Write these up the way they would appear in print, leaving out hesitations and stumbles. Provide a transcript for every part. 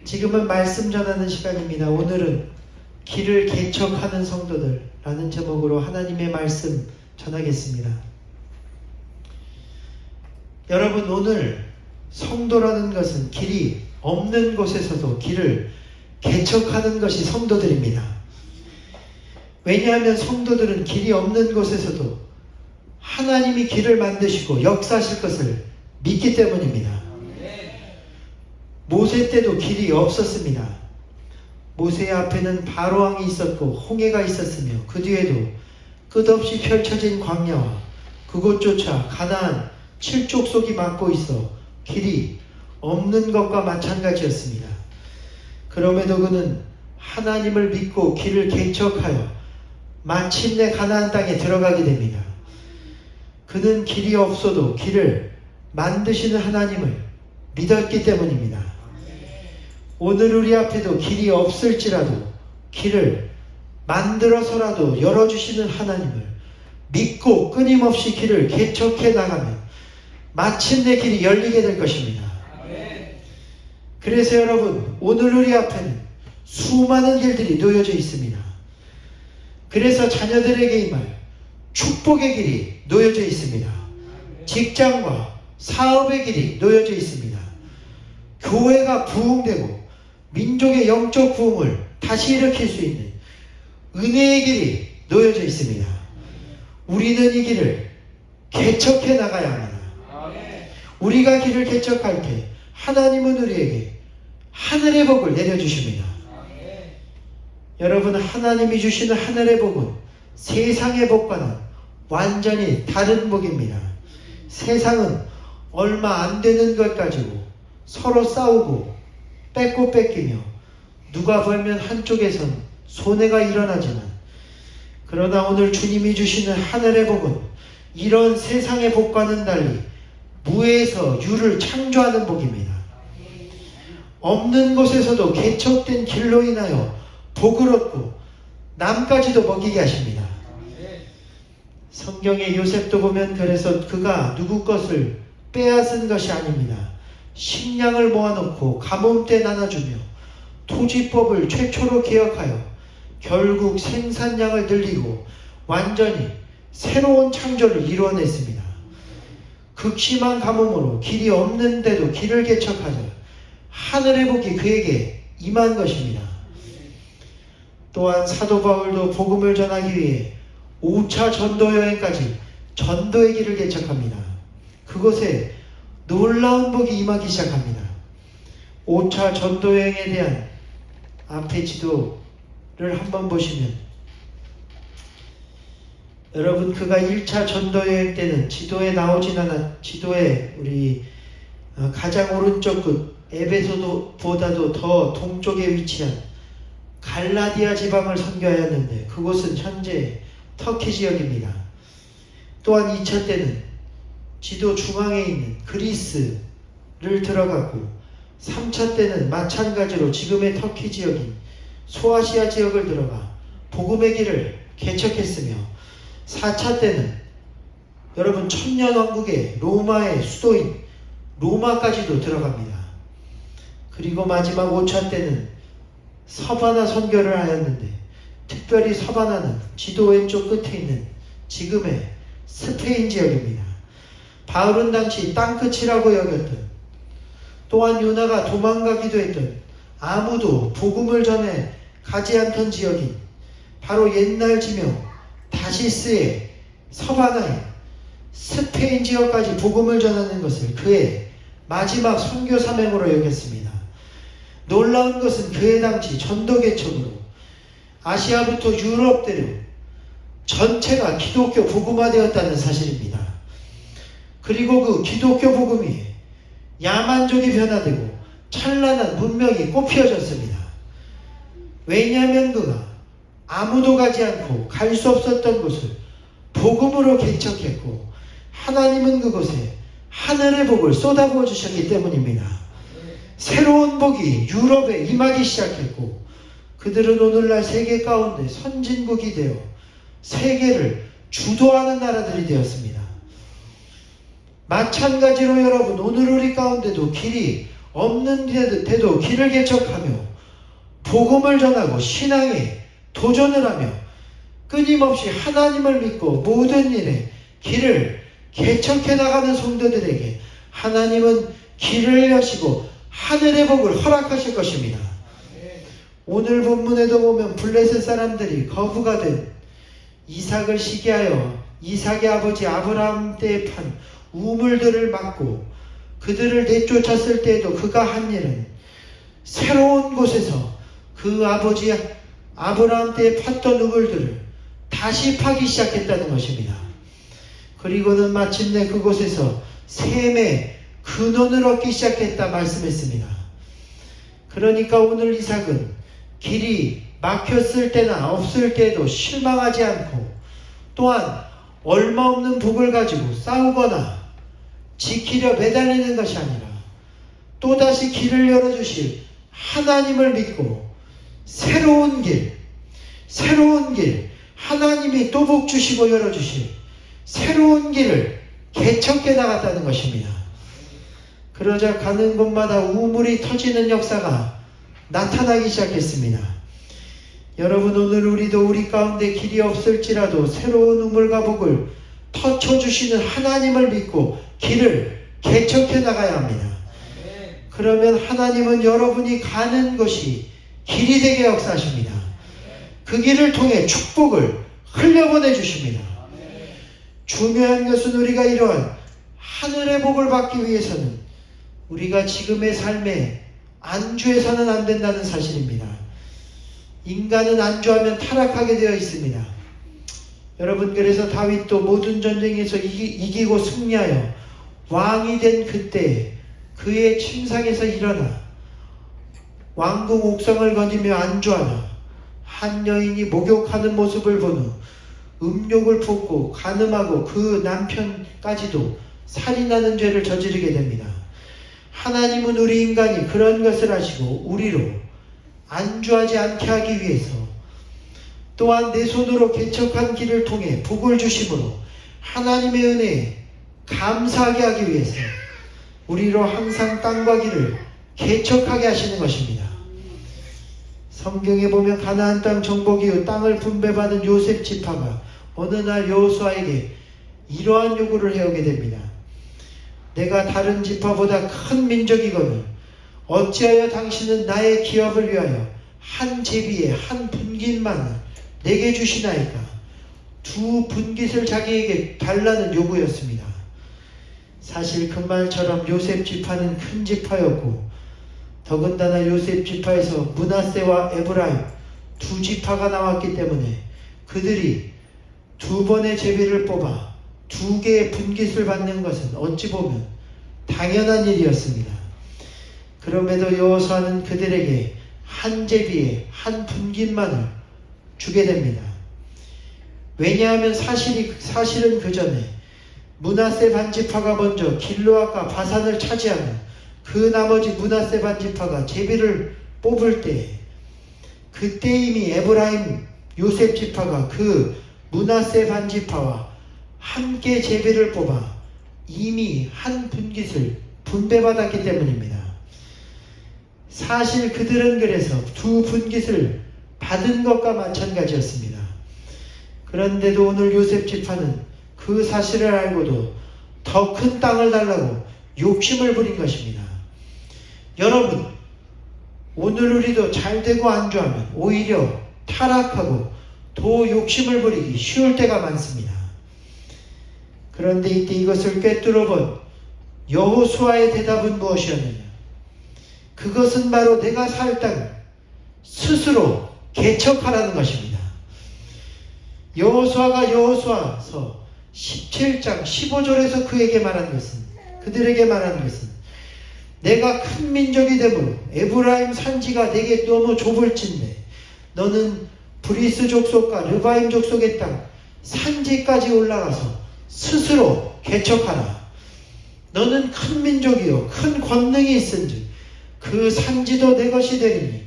지금은 말씀 전하는 시간입니다. 오늘은 길을 개척하는 성도들라는 제목으로 하나님의 말씀 전하겠습니다. 여러분, 오늘 성도라는 것은 길이 없는 곳에서도 길을 개척하는 것이 성도들입니다. 왜냐하면 성도들은 길이 없는 곳에서도 하나님이 길을 만드시고 역사하실 것을 믿기 때문입니다. 모세 때도 길이 없었습니다. 모세 앞에는 바로왕이 있었고 홍해가 있었으며 그 뒤에도 끝없이 펼쳐진 광야와 그곳조차 가나안 7족속이 막고 있어 길이 없는 것과 마찬가지였습니다. 그럼에도 그는 하나님을 믿고 길을 개척하여 마침내 가나안 땅에 들어가게 됩니다. 그는 길이 없어도 길을 만드시는 하나님을 믿었기 때문입니다. 오늘 우리 앞에도 길이 없을지라도 길을 만들어서라도 열어주시는 하나님을 믿고 끊임없이 길을 개척해 나가면 마침내 길이 열리게 될 것입니다. 그래서 여러분, 오늘 우리 앞에는 수많은 길들이 놓여져 있습니다. 그래서 자녀들에게 임할 축복의 길이 놓여져 있습니다. 직장과 사업의 길이 놓여져 있습니다. 교회가 부흥되고 민족의 영적 부흥을 다시 일으킬 수 있는 은혜의 길이 놓여져 있습니다. 우리는 이 길을 개척해 나가야 합니다. 우리가 길을 개척할 때 하나님은 우리에게 하늘의 복을 내려주십니다. 여러분, 하나님이 주시는 하늘의 복은 세상의 복과는 완전히 다른 복입니다. 세상은 얼마 안 되는 것 가지고 서로 싸우고 뺏고 뺏기며 누가 벌면 한쪽에선 손해가 일어나지만, 그러나 오늘 주님이 주시는 하늘의 복은 이런 세상의 복과는 달리 무에서 유를 창조하는 복입니다. 없는 곳에서도 개척된 길로 인하여 복을 얻고 남까지도 먹이게 하십니다. 성경의 요셉도 보면 그래서 그가 누구 것을 빼앗은 것이 아닙니다. 식량을 모아놓고 가뭄때 나눠주며 토지법을 최초로 개혁하여 결국 생산량을 늘리고 완전히 새로운 창조를 이루어냈습니다. 극심한 가뭄으로 길이 없는데도 길을 개척하자 하늘의 복이 그에게 임한 것입니다. 또한 사도 바울도 복음을 전하기 위해 5차 전도 여행까지 전도의 길을 개척합니다. 그곳에 놀라운 복이 임하기 시작합니다. 5차 전도 여행에 대한 앞에 지도를 한번 보시면, 여러분, 그가 1차 전도 여행 때는 지도에 나오진 않아, 지도에 우리 가장 오른쪽 끝 에베소보다도 더 동쪽에 위치한 갈라디아 지방을 선교하였는데 그곳은 현재 터키 지역입니다. 또한 2차 때는 지도 중앙에 있는 그리스를 들어가고, 3차 때는 마찬가지로 지금의 터키 지역인 소아시아 지역을 들어가 복음의 길을 개척했으며, 4차 때는 여러분 천년왕국의 로마의 수도인 로마까지도 들어갑니다. 그리고 마지막 5차 때는 서바나 선교를 하였는데, 특별히 서바나는 지도 왼쪽 끝에 있는 지금의 스페인 지역입니다. 바울은 당시 땅끝이라고 여겼던, 또한 요나가 도망가기도 했던, 아무도 복음을 전해 가지 않던 지역인 바로 옛날 지명 다시스의 서바나의 스페인 지역까지 복음을 전하는 것을 그의 마지막 선교 사명으로 여겼습니다. 놀라운 것은 그의 당시 전도 개척으로 아시아부터 유럽대로 전체가 기독교 복음화되었다는 사실입니다. 그리고 그 기독교 복음이 야만족이 변화되고 찬란한 문명이 꽃피어졌습니다. 왜냐하면 그가 아무도 가지 않고 갈 수 없었던 곳을 복음으로 개척했고, 하나님은 그곳에 하늘의 복을 쏟아부어 주셨기 때문입니다. 새로운 복이 유럽에 임하기 시작했고, 그들은 오늘날 세계 가운데 선진국이 되어 세계를 주도하는 나라들이 되었습니다. 마찬가지로 여러분, 오늘 우리 가운데도 길이 없는 데도 길을 개척하며 복음을 전하고 신앙에 도전을 하며 끊임없이 하나님을 믿고 모든 일에 길을 개척해 나가는 성도들에게 하나님은 길을 여시고 하늘의 복을 허락하실 것입니다. 오늘 본문에도 보면 블레셋 사람들이 거부가 된 이삭을 시기하여 이삭의 아버지 아브라함 때에 판 우물들을 막고 그들을 내쫓았을 때에도 그가 한 일은 새로운 곳에서 그 아버지 아브라함 때에 팠던 우물들을 다시 파기 시작했다는 것입니다. 그리고는 마침내 그곳에서 셈의 근원을 얻기 시작했다 말씀했습니다. 그러니까 오늘 이삭은 길이 막혔을 때나 없을 때에도 실망하지 않고 또한 얼마 없는 복을 가지고 싸우거나 지키려 매달리는 것이 아니라 또다시 길을 열어주실 하나님을 믿고 새로운 길 하나님이 또 복 주시고 열어주실 새로운 길을 개척해 나갔다는 것입니다. 그러자 가는 곳마다 우물이 터지는 역사가 나타나기 시작했습니다. 여러분, 오늘 우리도 우리 가운데 길이 없을지라도 새로운 우물과 복을 터쳐주시는 하나님을 믿고 길을 개척해 나가야 합니다. 그러면 하나님은 여러분이 가는 것이 길이 되게 역사하십니다. 그 길을 통해 축복을 흘려보내 주십니다. 중요한 것은 우리가 이러한 하늘의 복을 받기 위해서는 우리가 지금의 삶에 안주해서는 안 된다는 사실입니다. 인간은 안주하면 타락하게 되어 있습니다. 여러분, 그래서 다윗도 모든 전쟁에서 이기고 승리하여 왕이 된 그때 그의 침상에서 일어나 왕궁 옥성을 거니며 안주하나 한 여인이 목욕하는 모습을 본 후 음욕을 품고 간음하고 그 남편까지도 살인하는 죄를 저지르게 됩니다. 하나님은 우리 인간이 그런 것을 하시고 우리로 안주하지 않게 하기 위해서 또한 내 손으로 개척한 길을 통해 복을 주심으로 하나님의 은혜에 감사하게 하기 위해서 우리로 항상 땅과 길을 개척하게 하시는 것입니다. 성경에 보면 가나안 땅 정복 이후 땅을 분배받은 요셉 지파가 어느 날 여호수아에게 이러한 요구를 해오게 됩니다. 내가 다른 지파보다 큰 민족이거늘 어찌하여 당신은 나의 기업을 위하여 한 제비에 한 분깃만을 내게 주시나이까? 두 분깃을 자기에게 달라는 요구였습니다. 사실 그 말처럼 요셉 지파는 큰 지파였고 더군다나 요셉 지파에서 므낫세와 에브라임 두 지파가 나왔기 때문에 그들이 두 번의 제비를 뽑아 두 개의 분깃을 받는 것은 어찌 보면 당연한 일이었습니다. 그럼에도 여호수아는 그들에게 한 제비에 한 분깃만을 주게 됩니다. 왜냐하면 사실은 그 전에 므낫세 반지파가 먼저 길르앗과 바산을 차지하며 그 나머지 므낫세 반지파가 제비를 뽑을 때 그때 이미 에브라임 요셉 지파가 그 므낫세 반지파와 함께 제비를 뽑아 이미 한 분깃을 분배받았기 때문입니다. 사실 그들은 그래서 두 분깃을 받은 것과 마찬가지였습니다. 그런데도 오늘 요셉 지파는 그 사실을 알고도 더 큰 땅을 달라고 욕심을 부린 것입니다. 여러분, 오늘 우리도 잘되고 안주하면 오히려 타락하고 더 욕심을 부리기 쉬울 때가 많습니다. 그런데 이때 이것을 꿰뚫어 본 여호수아의 대답은 무엇이었느냐? 그것은 바로 내가 살 땅을 스스로 개척하라는 것입니다. 여호수아가 여호수아서 17장 15절에서 그들에게 말한 것은 내가 큰 민족이 되므로 에브라임 산지가 내게 너무 좁을진데 너는 브리스 족속과 르바임 족속의 땅 산지까지 올라가서 스스로 개척하라. 너는 큰 민족이요 큰 권능이 있은즉 그 산지도 내 것이 되리니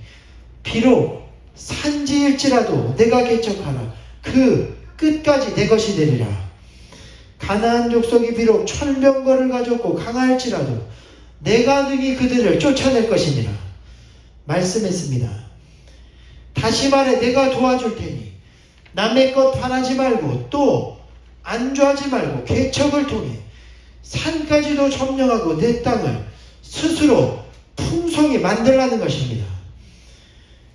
비록 산지일지라도 내가 개척하라. 그 끝까지 내 것이 되리라. 가나안 족속이 비록 천병거를 가졌고 강할지라도 내가 능히 그들을 쫓아낼 것이니라 말씀했습니다. 다시 말해 내가 도와줄 테니 남의 것 바라지 말고 또 안주하지 말고 개척을 통해 산까지도 점령하고 내 땅을 스스로 풍성히 만들라는 것입니다.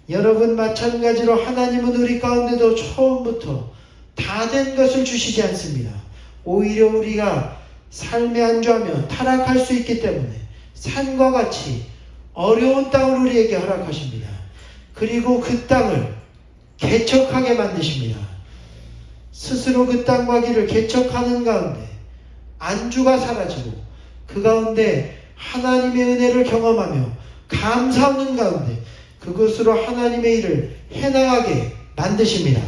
여러분, 마찬가지로 하나님은 우리 가운데도 처음부터 다 된 것을 주시지 않습니다. 오히려 우리가 삶에 안주하며 타락할 수 있기 때문에 산과 같이 어려운 땅을 우리에게 허락하십니다. 그리고 그 땅을 개척하게 만드십니다. 스스로 그 땅과 길을 개척하는 가운데 안주가 사라지고 그 가운데 하나님의 은혜를 경험하며 감사하는 가운데 그것으로 하나님의 일을 해나가게 만드십니다.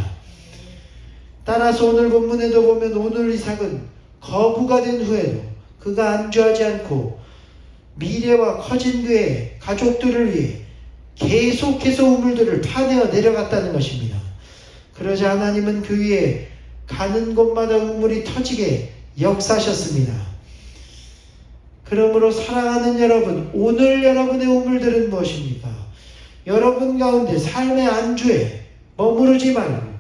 따라서 오늘 본문에도 보면 오늘 이삭은 거부가 된 후에도 그가 안주하지 않고 미래와 커진 그의 가족들을 위해 계속해서 우물들을 파내어 내려갔다는 것입니다. 그러자 하나님은 그 위에 가는 곳마다 우물이 터지게 역사하셨습니다. 그러므로 사랑하는 여러분, 오늘 여러분의 우물들은 무엇입니까? 여러분 가운데 삶의 안주에 머무르지 말고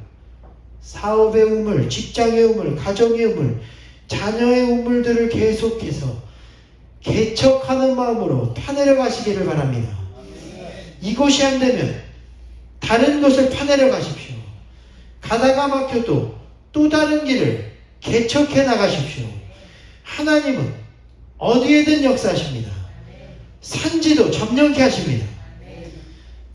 사업의 우물, 직장의 우물, 가정의 우물, 자녀의 우물들을 계속해서 개척하는 마음으로 파내려 가시기를 바랍니다. 이곳이 안 되면 다른 곳을 파내려 가십시오. 가다가 막혀도 또 다른 길을 개척해 나가십시오. 하나님은 어디에든 역사하십니다. 산지도 점령케 하십니다.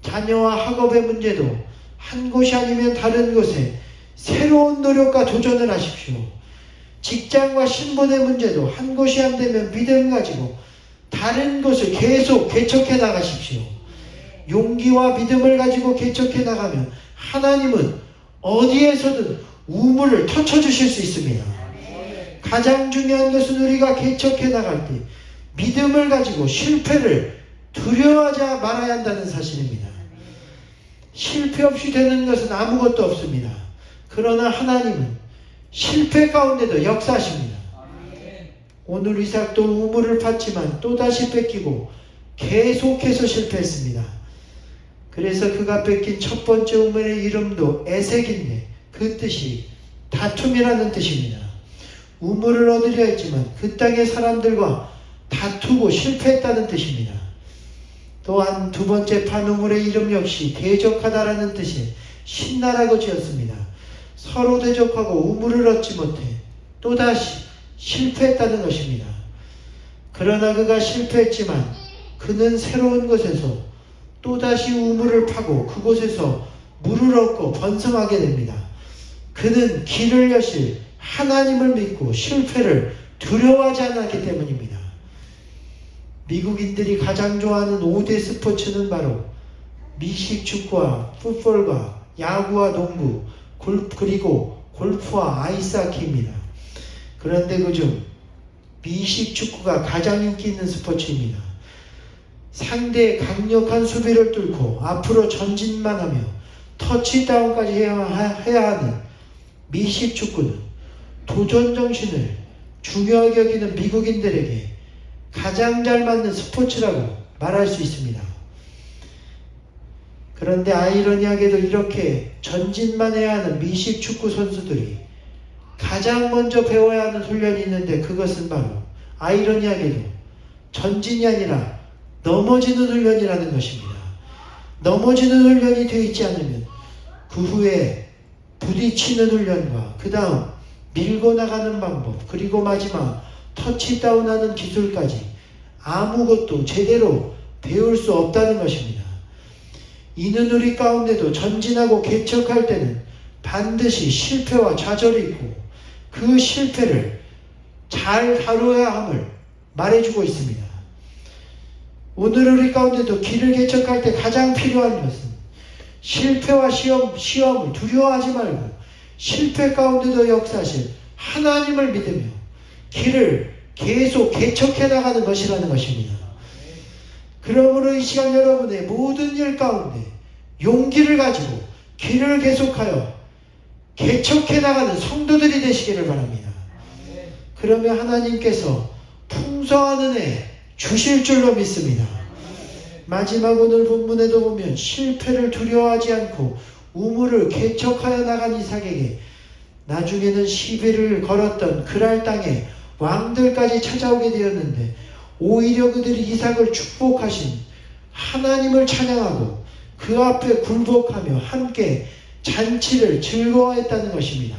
자녀와 학업의 문제도 한 곳이 아니면 다른 곳에 새로운 노력과 도전을 하십시오. 직장과 신분의 문제도 한 곳이 안 되면 믿음 가지고 다른 곳을 계속 개척해 나가십시오. 용기와 믿음을 가지고 개척해 나가면 하나님은 어디에서든 우물을 터쳐주실 수 있습니다. 가장 중요한 것은 우리가 개척해 나갈 때 믿음을 가지고 실패를 두려워하지 말아야 한다는 사실입니다. 실패 없이 되는 것은 아무것도 없습니다. 그러나 하나님은 실패 가운데도 역사하십니다. 오늘 이삭도 우물을 팠지만 또다시 뺏기고 계속해서 실패했습니다. 그래서 그가 뺏긴 첫 번째 우물의 이름도 에색인데 그 뜻이 다툼이라는 뜻입니다. 우물을 얻으려 했지만 그 땅의 사람들과 다투고 실패했다는 뜻입니다. 또한 두 번째 판 우물의 이름 역시 대적하다라는 뜻의 신나라고 지었습니다. 서로 대적하고 우물을 얻지 못해 또다시 실패했다는 것입니다. 그러나 그가 실패했지만 그는 새로운 곳에서 또다시 우물을 파고 그곳에서 물을 얻고 번성하게 됩니다. 그는 길을 여실 하나님을 믿고 실패를 두려워하지 않았기 때문입니다. 미국인들이 가장 좋아하는 5대 스포츠는 바로 미식축구와 풋볼과 야구와 농구, 그리고 골프와 아이스하키입니다. 그런데 그중 미식축구가 가장 인기 있는 스포츠입니다. 상대의 강력한 수비를 뚫고 앞으로 전진만 하며 터치다운까지 해야 하는 미식축구는 도전정신을 중요하게 여기는 미국인들에게 가장 잘 맞는 스포츠라고 말할 수 있습니다. 그런데 아이러니하게도 이렇게 전진만 해야 하는 미식축구 선수들이 가장 먼저 배워야 하는 훈련이 있는데 그것은 바로 아이러니하게도 전진이 아니라 넘어지는 훈련이라는 것입니다. 넘어지는 훈련이 되어 있지 않으면 그 후에 부딪히는 훈련과 그 다음 밀고 나가는 방법 그리고 마지막 터치다운하는 기술까지 아무것도 제대로 배울 수 없다는 것입니다. 이는 우리 가운데도 전진하고 개척할 때는 반드시 실패와 좌절이 있고 그 실패를 잘 다루어야 함을 말해주고 있습니다. 오늘 우리 가운데도 길을 개척할 때 가장 필요한 것은 실패와 시험을 두려워하지 말고 실패 가운데도 역사하실 하나님을 믿으며 길을 계속 개척해 나가는 것이라는 것입니다. 그러므로 이 시간 여러분의 모든 일 가운데 용기를 가지고 길을 계속하여 개척해 나가는 성도들이 되시기를 바랍니다. 그러면 하나님께서 풍성한 은혜 주실 줄로 믿습니다. 마지막 오늘 본문에도 보면 실패를 두려워하지 않고 우물을 개척하여 나간 이삭에게 나중에는 시비를 걸었던 그랄 땅에 왕들까지 찾아오게 되었는데 오히려 그들이 이삭을 축복하신 하나님을 찬양하고 그 앞에 굴복하며 함께 잔치를 즐거워했다는 것입니다.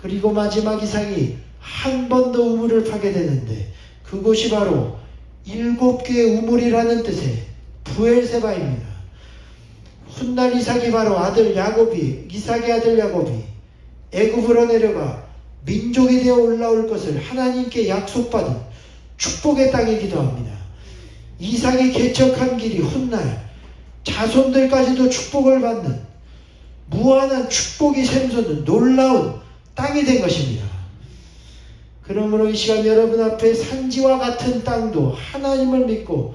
그리고 마지막 이삭이 한 번 더 우물을 파게 되는데 그곳이 바로 7개의 우물이라는 뜻의 부엘세바입니다. 훗날 이삭이 바로 이삭의 아들 야곱이 애굽으로 내려가 민족이 되어 올라올 것을 하나님께 약속받은 축복의 땅이기도 합니다. 이삭이 개척한 길이 훗날 자손들까지도 축복을 받는 무한한 축복이 샘솟는 놀라운 땅이 된 것입니다. 그러므로 이 시간 여러분 앞에 산지와 같은 땅도 하나님을 믿고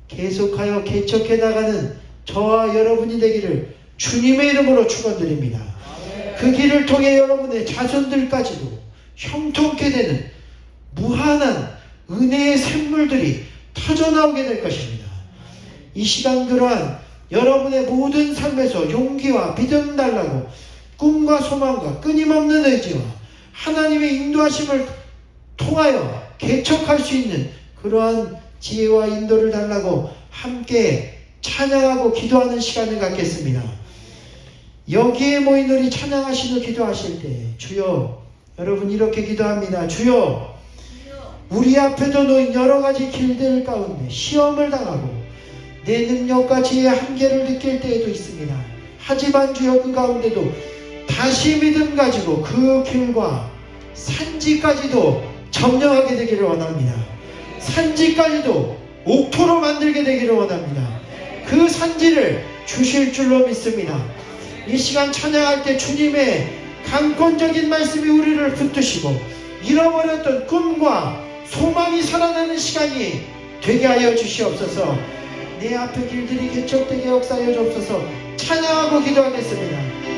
계속하여 개척해 나가는 저와 여러분이 되기를 주님의 이름으로 축원드립니다. 그 길을 통해 여러분의 자손들까지도 형통케 되는 무한한 은혜의 샘물들이 터져나오게 될 것입니다. 이 시간 그러한 여러분의 모든 삶에서 용기와 믿음 달라고 꿈과 소망과 끊임없는 의지와 하나님의 인도하심을 통하여 개척할 수 있는 그러한 지혜와 인도를 달라고 함께 찬양하고 기도하는 시간을 갖겠습니다. 여기에 모인 우리 찬양하시며 기도하실 때 주여, 여러분 이렇게 기도합니다. 주여, 우리 앞에도 놓인 여러 가지 길들 가운데 시험을 당하고 내 능력과 지혜의 한계를 느낄 때에도 있습니다. 하지만 주여 그 가운데도 다시 믿음 가지고 그 길과 산지까지도 점령하게 되기를 원합니다. 산지까지도 옥토로 만들게 되기를 원합니다. 그 산지를 주실 줄로 믿습니다. 이 시간 찬양할 때 주님의 강권적인 말씀이 우리를 붙드시고 잃어버렸던 꿈과 소망이 살아나는 시간이 되게 하여 주시옵소서. 내 앞에 길들이 개척되게 역사하여 주옵소서. 찬양하고 기도하겠습니다.